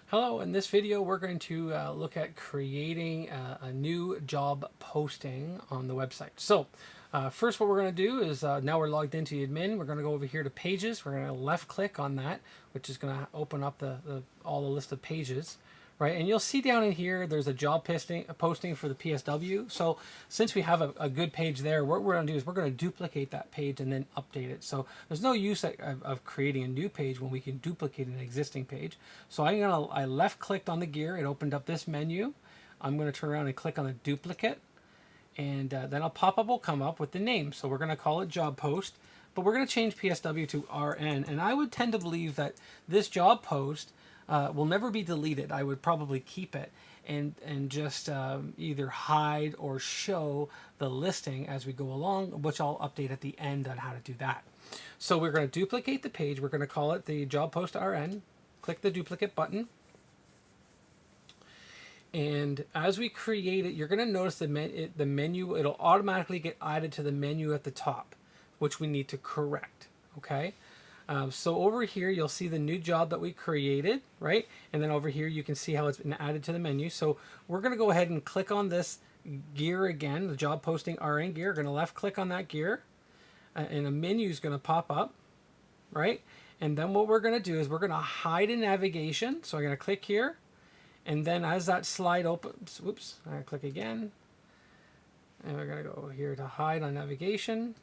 Hello, in this video we're going to look at creating a new job posting on the website. So first what we're going to do is now we're logged into the admin, we're going to go over here to pages. We're going to left click on that, which is going to open up all the list of pages. Right, and you'll see down in here there's a job posting for the PSW. So since we have a good page there, what we're going to do is we're going to duplicate that page and then update it. So there's no use of creating a new page when we can duplicate an existing page. So I left clicked on the gear, it opened up this menu. I'm going to turn around and click on the duplicate, and then a pop-up will come up with the name. So we're going to call it job post, but we're going to change PSW to RN. And I would tend to believe that this job post will never be deleted. I would probably keep it and just either hide or show the listing as we go along, which I'll update at the end on how to do that. So we're going to duplicate the page. We're going to call it the job post RN. Click the duplicate button. And as we create it, you're going to notice the menu, it'll automatically get added to the menu at the top, which we need to correct. Okay. So over here, you'll see the new job that we created, right? And then over here, you can see how it's been added to the menu. So we're going to go ahead and click on this gear again, the job posting RN gear. We're going to left click on that gear, and a menu is going to pop up, right? And then what we're going to do is we're going to hide in navigation. So I'm going to click here, and then as that slide opens, whoops, I'm going to click again, and we're going to go here to hide on navigation.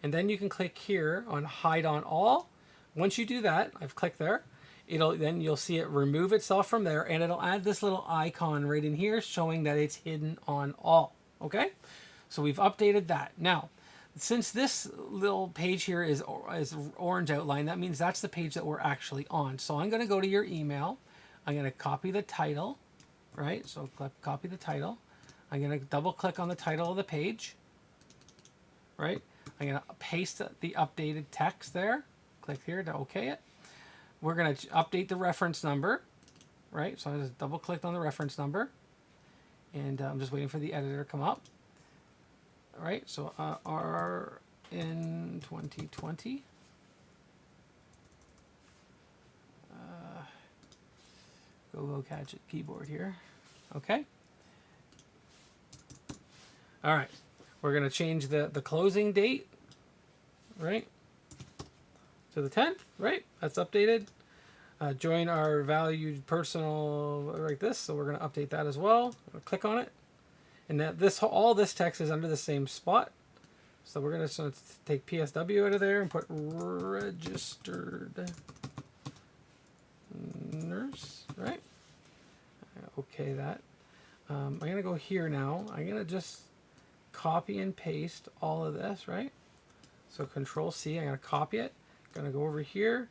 And then you can click here on hide on all. Once you do that, I've clicked there, then you'll see it remove itself from there, and it'll add this little icon right in here showing that it's hidden on all. Okay, so we've updated that. Now, since this little page here is orange outline, that means that's the page that we're actually on. So I'm going to go to your email. I'm going to copy the title, right? So copy the title. I'm going to double click on the title of the page, right? I'm going to paste the updated text there. Click here to OK it. We're going to update the reference number, right? So I just double clicked on the reference number, and I'm just waiting for the editor to come up. All right, so RN 2020. Go catch it keyboard here. Okay. All right. We're going to change the closing date, right, to the 10th, right? That's updated. Join our valued personal like this, so we're going to update that as well. Click on it, and that all this text is under the same spot. So we're going to take PSW out of there and put registered nurse, right? Okay, that. I'm going to go here now. I'm going to just copy and paste all of this, right? So Control C, I'm going to copy it. I'm going to go over here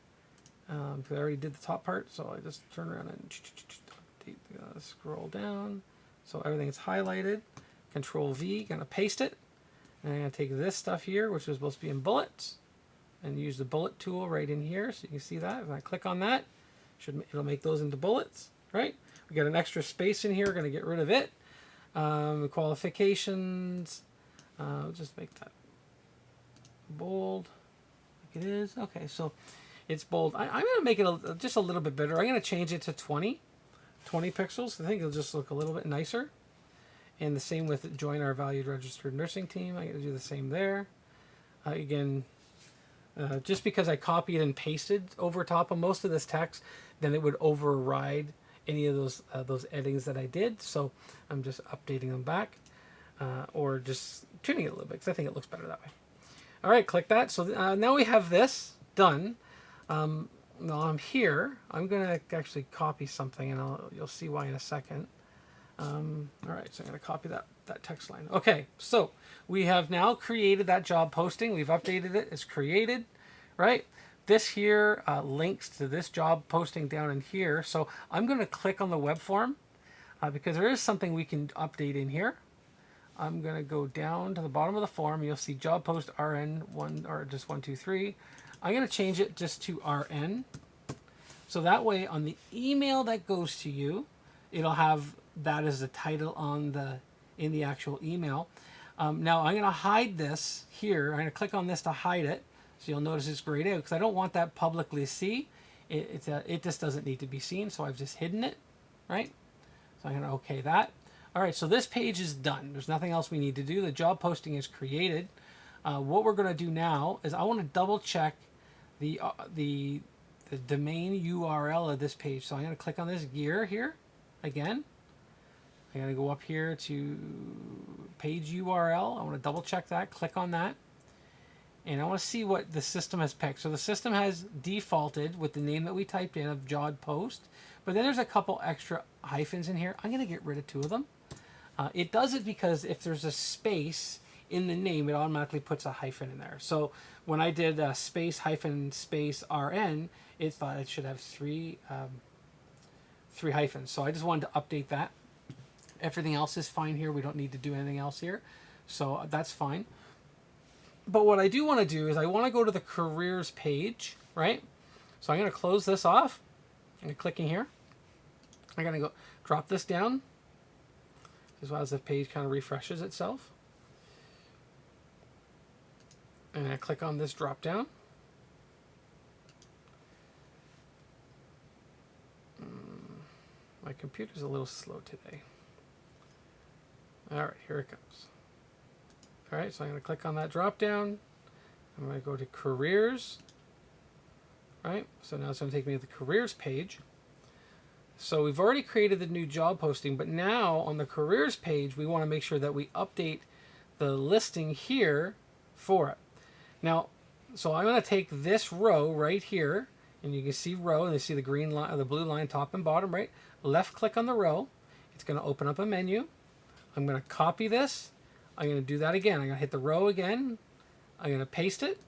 because I already did the top part. So I just turn around and scroll down. So everything is highlighted. Control V, going to paste it. And I'm going to take this stuff here, which was supposed to be in bullets, and use the bullet tool right in here. So you can see that. If I click on that, it'll make those into bullets, right? We got an extra space in here. We're going to get rid of it. Qualifications, just make that bold like it is. Okay, so it's bold. I'm going to make it just a little bit better. I'm going to change it to 20 pixels. I think it'll just look a little bit nicer. And the same with join our valued registered nursing team. I'm going to do the same there. Again, just because I copied and pasted over top of most of this text, then it would override any of those editings that I did. So I'm just updating them back, or just tuning it a little bit because I think it looks better that way. All right, click that. So now we have this done. Now I'm here. I'm going to actually copy something, and you'll see why in a second. All right, so I'm going to copy that text line. Okay, so we have now created that job posting. We've updated it. It's created, right? This here links to this job posting down in here. So I'm going to click on the web form because there is something we can update in here. I'm going to go down to the bottom of the form. You'll see job post RN 1 or just 1, 2, 3. I'm going to change it just to RN. So that way on the email that goes to you, it'll have that as the title in the actual email. Now I'm going to hide this here. I'm going to click on this to hide it. So you'll notice it's grayed out because I don't want that publicly to see. it just doesn't need to be seen, so I've just hidden it, right? So I'm going to OK that. All right, so this page is done. There's nothing else we need to do. The job posting is created. What we're going to do now is I want to double check the domain URL of this page. So I'm going to click on this gear here again. I'm going to go up here to page URL. I want to double check that, click on that. And I want to see what the system has picked. So the system has defaulted with the name that we typed in of job post. But then there's a couple extra hyphens in here. I'm going to get rid of 2 of them. It does it because if there's a space in the name, it automatically puts a hyphen in there. So when I did space hyphen space RN, it thought it should have 3 hyphens. So I just wanted to update that. Everything else is fine here. We don't need to do anything else here. So that's fine. But what I do want to do is I want to go to the careers page, right? So I'm going to close this off. I'm going to click in here. I'm going to go drop this down as well as the page kind of refreshes itself. And I click on this drop down. My computer's a little slow today. All right, here it comes. All right, so I'm going to click on that drop down. I'm going to go to careers. Right, so now it's going to take me to the careers page. So we've already created the new job posting, but now on the careers page, we want to make sure that we update the listing here for it. Now, so I'm going to take this row right here, and you can see row, and you see the green line, or the blue line top and bottom, right? Left click on the row. It's going to open up a menu. I'm going to copy this. I'm going to do that again. I'm going to hit the row again. I'm going to paste it,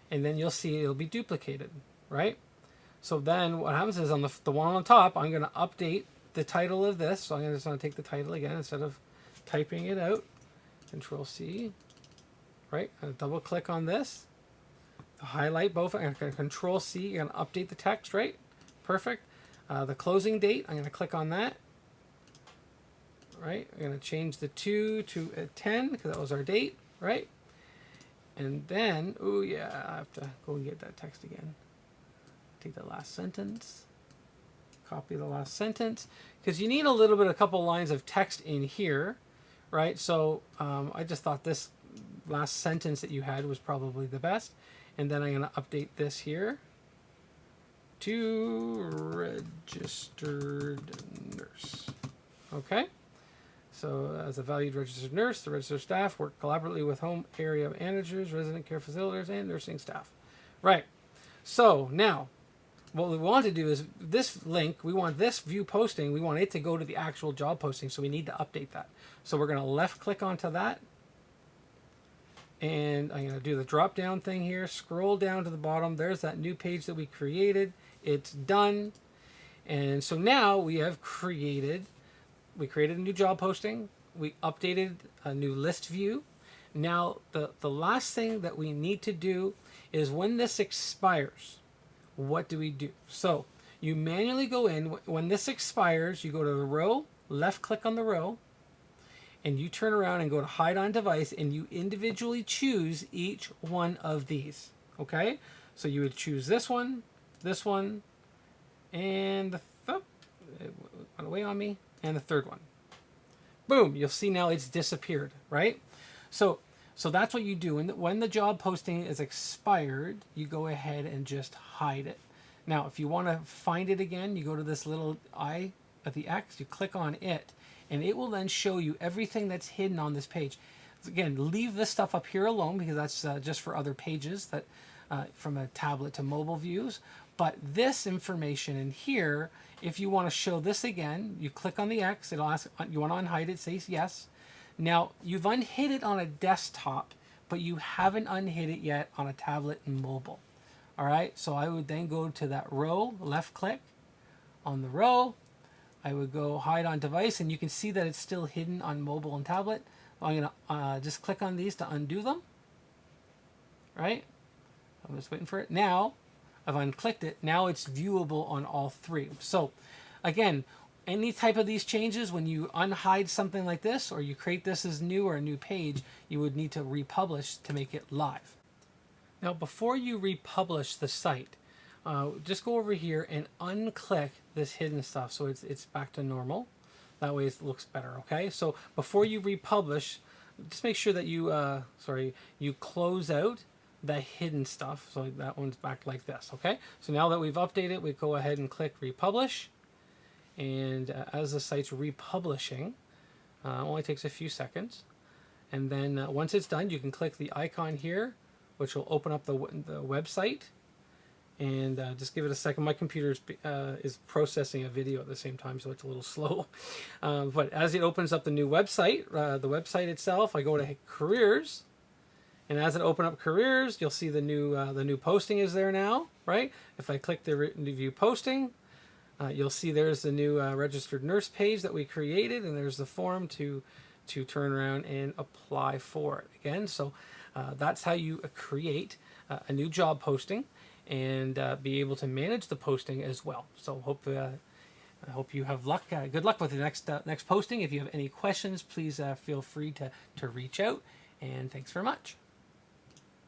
and then you'll see it'll be duplicated, right? So then what happens is on the one on top, I'm going to update the title of this. So I'm just going to take the title again instead of typing it out. Control C, right? I'm going to double click on this. Highlight both. I'm going to Control C. You're going to update the text, right? Perfect. The closing date, I'm going to click on that. Right? I'm going to change the 2 to 10 because that was our date, right? And then, oh yeah, I have to go and get that text again. Take the last sentence, copy the last sentence, because you need a couple lines of text in here, right? So I just thought this last sentence that you had was probably the best. And then I'm going to update this here to registered nurse. Okay? So as a valued registered nurse, the registered staff work collaboratively with home area managers, resident care facilitators, and nursing staff. Right. So now, what we want to do is this link, we want this view posting, we want it to go to the actual job posting, so we need to update that. So we're going to left click onto that. And I'm going to do the drop down thing here, scroll down to the bottom. There's that new page that we created. It's done. And so now we created a new job posting. We updated a new list view. Now, the last thing that we need to do is when this expires, what do we do? So you manually go in. When this expires, you go to the row, left click on the row, and you turn around and go to hide on device, and you individually choose each one of these. Okay? So you would choose this one, and it went away on me, and the third one. Boom, you'll see now it's disappeared, right? So that's what you do. When the job posting is expired, you go ahead and just hide it. Now, if you want to find it again, you go to this little eye at the X, you click on it, and it will then show you everything that's hidden on this page. Again, leave this stuff up here alone because that's just for other pages that from a tablet to mobile views. But this information in here, if you want to show this again, you click on the X, it'll ask, you want to unhide it, say yes. Now, you've unhid it on a desktop, but you haven't unhid it yet on a tablet and mobile. All right, so I would then go to that row, left click on the row. I would go hide on device, and you can see that it's still hidden on mobile and tablet. I'm going to just click on these to undo them. Right? I'm just waiting for it. Now, I've unclicked it. Now it's viewable on all three. So, again, any type of these changes, when you unhide something like this, or you create this as new or a new page, you would need to republish to make it live. Now, before you republish the site, just go over here and unclick this hidden stuff so it's back to normal. That way it looks better, okay? So before you republish, just make sure that you close out the hidden stuff. So that one's back like this, okay? So now that we've updated, we go ahead and click republish. And as the site's republishing, only takes a few seconds. And then once it's done, you can click the icon here, which will open up the website. And just give it a second. My computer is processing a video at the same time, so it's a little slow. But as it opens up the new website, the website itself, I go to careers, and as it opens up careers, you'll see the new posting is there now, right? If I click the view posting, you'll see there's the new registered nurse page that we created, and there's the form to turn around and apply for it again. So that's how you create a new job posting and be able to manage the posting as well. So I hope you have luck. Good luck with the next posting. If you have any questions, please feel free to reach out. And thanks very much.